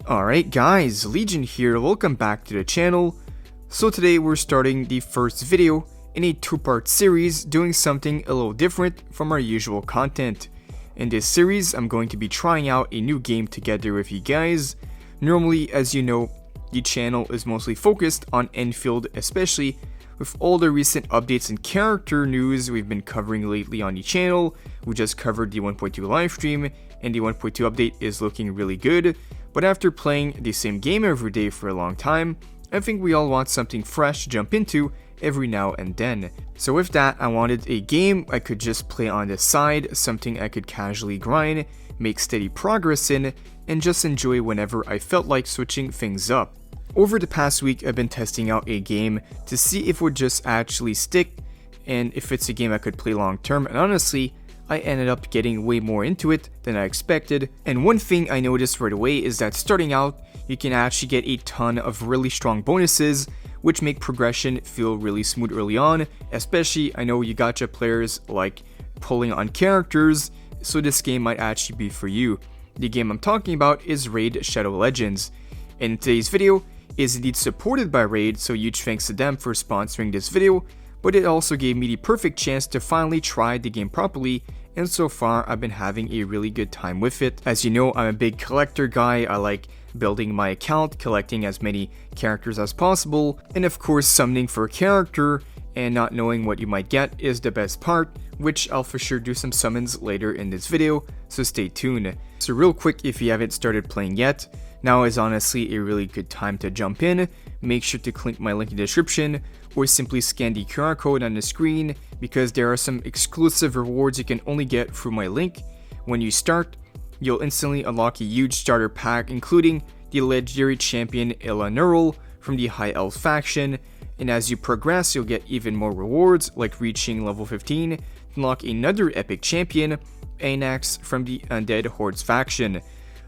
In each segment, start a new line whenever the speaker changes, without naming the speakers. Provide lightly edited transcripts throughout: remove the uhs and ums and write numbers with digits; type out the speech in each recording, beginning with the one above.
Alright guys, Legion here, welcome back to the channel. So today we're starting the first video in a two-part series doing something a little different from our usual content. In this series, I'm going to be trying out a new game together with you guys. Normally, as you know, the channel is mostly focused on Enfield, especially with all the recent updates and character news we've been covering lately on the channel. We just covered the 1.2 livestream, and the 1.2 update is looking really good. But after playing the same game every day for a long time, I think we all want something fresh to jump into every now and then. So with that, I wanted a game I could just play on the side, something I could casually grind, make steady progress in, and just enjoy whenever I felt like switching things up. Over the past week, I've been testing out a game to see if it would just actually stick, and if it's a game I could play long term, and honestly, I ended up getting way more into it than I expected. And one thing I noticed right away is that starting out, you can actually get a ton of really strong bonuses, which make progression feel really smooth early on. Especially, I know you gacha players like pulling on characters, so this game might actually be for you. The game I'm talking about is Raid Shadow Legends, and today's video is indeed supported by Raid, so huge thanks to them for sponsoring this video, but it also gave me the perfect chance to finally try the game properly, and so far I've been having a really good time with it. As you know, I'm a big collector guy. I like building my account, collecting as many characters as possible, and of course summoning for a character and not knowing what you might get is the best part, which I'll for sure do some summons later in this video, so stay tuned. So real quick, if you haven't started playing yet, now is honestly a really good time to jump in. Make sure to click my link in the description or simply scan the QR code on the screen, because there are some exclusive rewards you can only get through my link. When you start, you'll instantly unlock a huge starter pack including the legendary champion Elenaril from the High Elf faction, and as you progress you'll get even more rewards like reaching level 15 to unlock another epic champion, Anax from the Undead Hordes faction.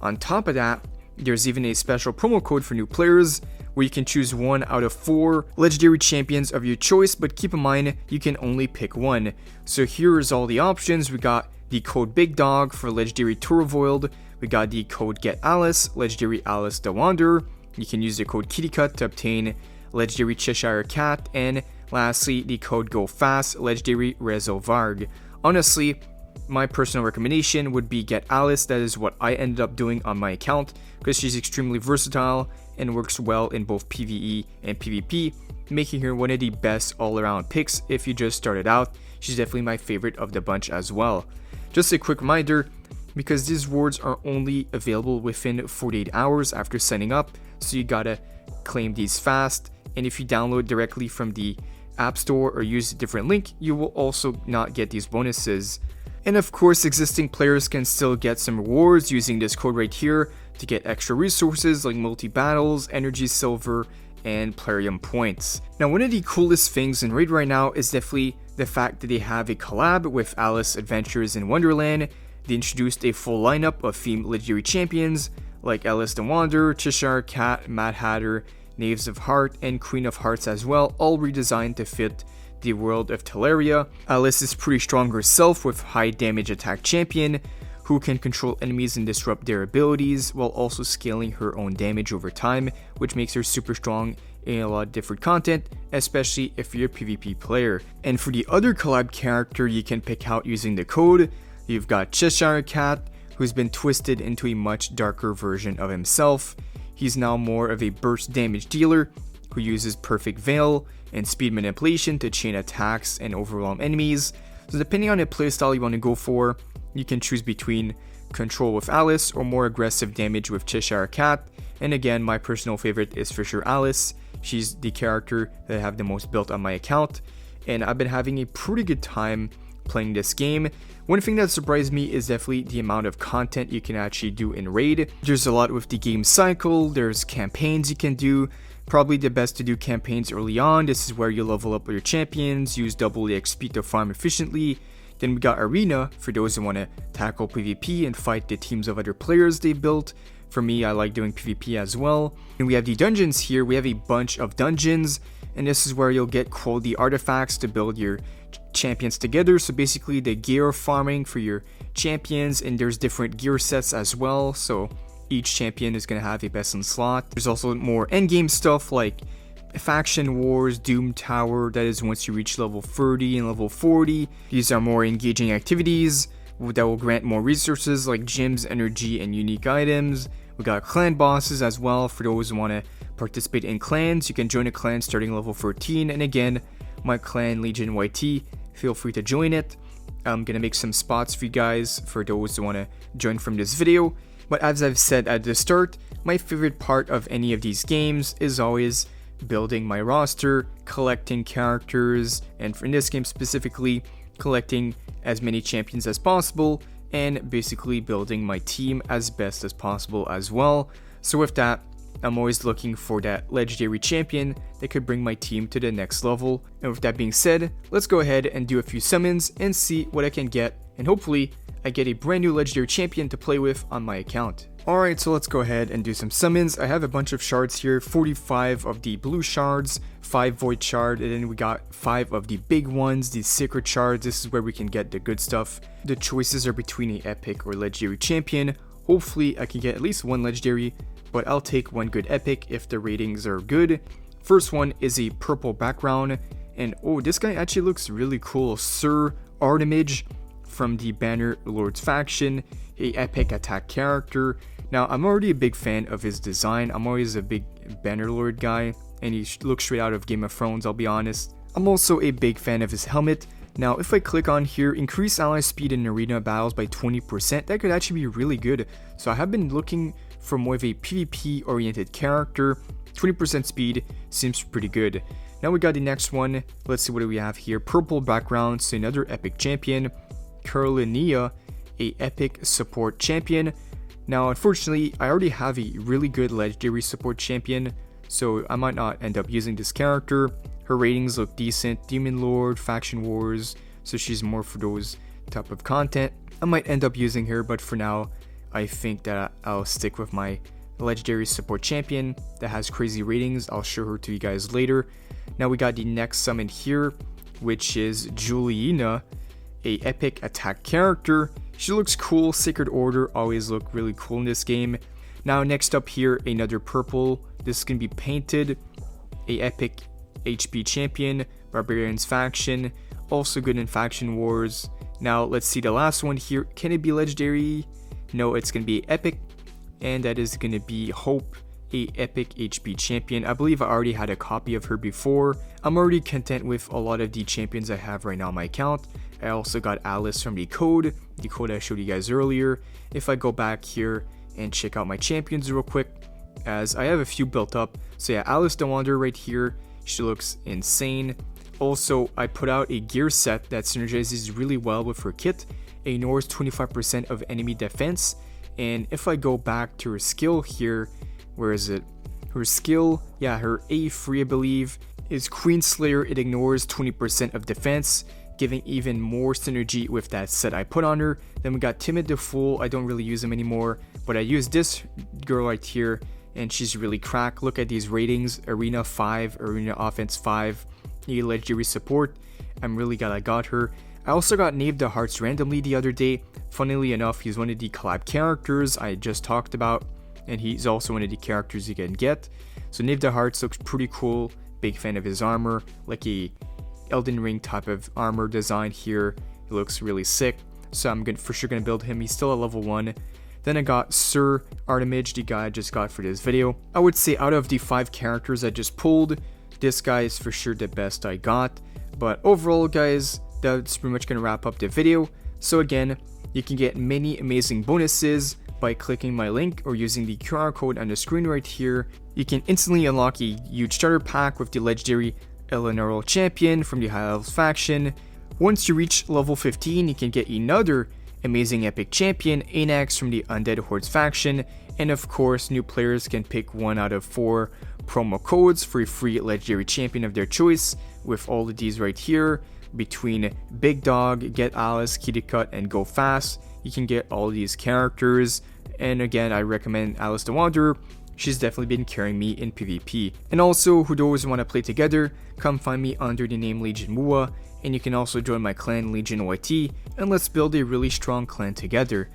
On top of that, there's even a special promo code for new players where you can choose one out of 4 legendary champions of your choice, but keep in mind you can only pick one. So here's all the options. We got the code BIGDAWG for legendary Turvold, we got the code GETALICE, legendary Alice the Wanderer, you can use the code KITTYCUT to obtain legendary Cheshire Cat, and lastly the code GOFAST, legendary Varg. Honestly, my personal recommendation would be Get Alice. That is what I ended up doing on my account because she's extremely versatile and works well in both PvE and PvP, making her one of the best all-around picks if you just started out. She's definitely my favorite of the bunch as well. Just a quick reminder, because these rewards are only available within 48 hours after signing up, so you gotta claim these fast, and if you download directly from the App Store or use a different link, you will also not get these bonuses. And of course, existing players can still get some rewards using this code right here to get extra resources like multi-battles, energy silver, and plarium points. Now, one of the coolest things in Raid right now is definitely the fact that they have a collab with Alice Adventures in Wonderland. They introduced a full lineup of themed legendary champions like Alice the Wanderer, Cheshire Cat, Mad Hatter, Knaves of Heart, and Queen of Hearts as well, all redesigned to fit the world of Teleria. Alice is pretty strong herself with high damage attack champion who can control enemies and disrupt their abilities while also scaling her own damage over time, which makes her super strong in a lot of different content, especially if you're a PvP player. And for the other collab character you can pick out using the code, you've got Cheshire Cat, who's been twisted into a much darker version of himself. He's now more of a burst damage dealer who uses perfect veil and speed manipulation to chain attacks and overwhelm enemies. So depending on the playstyle you want to go for, you can choose between control with Alice or more aggressive damage with Cheshire Cat. And again, my personal favorite is for sure Alice. She's the character that I have the most built on my account, and I've been having a pretty good time playing this game. One thing that surprised me is definitely the amount of content you can actually do in Raid. There's a lot with the game cycle, there's campaigns you can do. Probably the best to do campaigns early on. This is where you level up your champions, use double the XP to farm efficiently. Then we got Arena for those who want to tackle PvP and fight the teams of other players they built. For me, I like doing PvP as well. And we have the dungeons here. We have a bunch of dungeons, and this is where you'll get quality artifacts to build your champions together. So basically the gear farming for your champions, and there's different gear sets as well. So each champion is going to have a best in slot. There's also more endgame stuff like Faction Wars, Doom Tower, that is once you reach level 30 and level 40. These are more engaging activities that will grant more resources like gems, energy, and unique items. We got clan bosses as well for those who want to participate in clans. You can join a clan starting level 13, and again, my clan Legion YT, feel free to join it. I'm gonna make some spots for you guys for those who want to join from this video. But as I've said at the start, my favorite part of any of these games is always building my roster, collecting characters, and in this game specifically, collecting as many champions as possible, and basically building my team as best as possible as well. So with that, I'm always looking for that legendary champion that could bring my team to the next level. And with that being said, let's go ahead and do a few summons and see what I can get, and hopefully I get a brand new legendary champion to play with on my account. Alright, so let's go ahead and do some summons. I have a bunch of shards here, 45 of the blue shards, 5 void shard, and then we got 5 of the big ones, the secret shards. This is where we can get the good stuff. The choices are between an epic or legendary champion. Hopefully I can get at least one legendary, but I'll take one good epic if the ratings are good. First one is a purple background, and oh, this guy actually looks really cool. Sir Artemage from the Banner Lords faction, a epic attack character. Now, I'm already a big fan of his design. I'm always a big Bannerlord guy, and he looks straight out of Game of Thrones, I'll be honest. I'm also a big fan of his helmet. Now, if I click on here, increase ally speed in arena battles by 20%, that could actually be really good. So I have been looking for more of a PvP-oriented character. 20% speed seems pretty good. Now we got the next one. Let's see what do we have here. Purple background, so another epic champion. Carlinia, a epic support champion. Now, unfortunately, I already have a really good legendary support champion, so I might not end up using this character. Her ratings look decent. Demon Lord, Faction Wars, so she's more for those type of content. I might end up using her, but for now, I think that I'll stick with my legendary support champion that has crazy ratings. I'll show her to you guys later. Now we got the next summon here, which is Juliana, a epic attack character. She looks cool. Sacred Order always look really cool in this game. Now next up here, another purple. This is gonna be painted, a epic HP champion, Barbarians faction, also good in Faction Wars. Now let's see the last one here. Can it be legendary? No, it's gonna be epic, and that is gonna be Hope, a epic HP champion. I believe I already had a copy of her before. I'm already content with a lot of the champions I have right now on my account. I also got Alice from the code I showed you guys earlier. If I go back here and check out my champions real quick, as I have a few built up. So yeah, Alice the Wanderer right here, she looks insane. Also, I put out a gear set that synergizes really well with her kit. Ignores 25% of enemy defense, and if I go back to her skill here, where is it? Her skill, yeah, her A3 I believe, is Queen Slayer. It ignores 20% of defense, giving even more synergy with that set I put on her. Then we got Timid the Fool. I don't really use him anymore, but I use this girl right here, and she's really cracked. Look at these ratings: Arena 5, Arena Offense 5, a legendary support. I'm really glad I got her. I also got Knave the Hearts randomly the other day. Funnily enough, he's one of the collab characters I just talked about, and he's also one of the characters you can get. So Knave the Hearts looks pretty cool. Big fan of his armor, like a Elden Ring type of armor design here. It looks really sick, so I'm for sure gonna build him. He's still at level 1. Then I got Sir Artemage, the guy I just got for this video. I would say out of the 5 characters I just pulled, this guy is for sure the best I got. But overall, guys, that's pretty much gonna wrap up the video. So again, you can get many amazing bonuses by clicking my link or using the QR code on the screen right here. You can instantly unlock a huge starter pack with the legendary Elenaril champion from the High Elves faction. Once you reach level 15, you can get another amazing epic champion, Anax from the Undead Hordes faction, and of course, new players can pick one out of 4 promo codes for a free legendary champion of their choice, with all of these right here. Between BIGDAWG, GETALICE, KITTYCUT, and GOFAST, you can get all these characters. And again, I recommend Alice the Wanderer. She's definitely been carrying me in PvP. And also, who those want to play together, come find me under the name Legion Mua, and you can also join my clan Legion YT, and let's build a really strong clan together.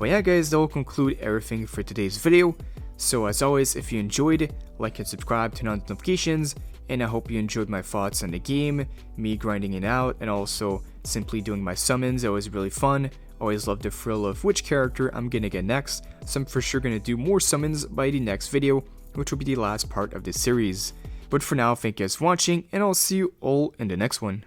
But yeah guys, that will conclude everything for today's video. So as always, if you enjoyed, like and subscribe, turn on the notifications, and I hope you enjoyed my thoughts on the game, me grinding it out, and also simply doing my summons. It was really fun. Always love the thrill of which character I'm gonna get next, so I'm for sure gonna do more summons by the next video, which will be the last part of this series. But for now, thank you guys for watching, and I'll see you all in the next one.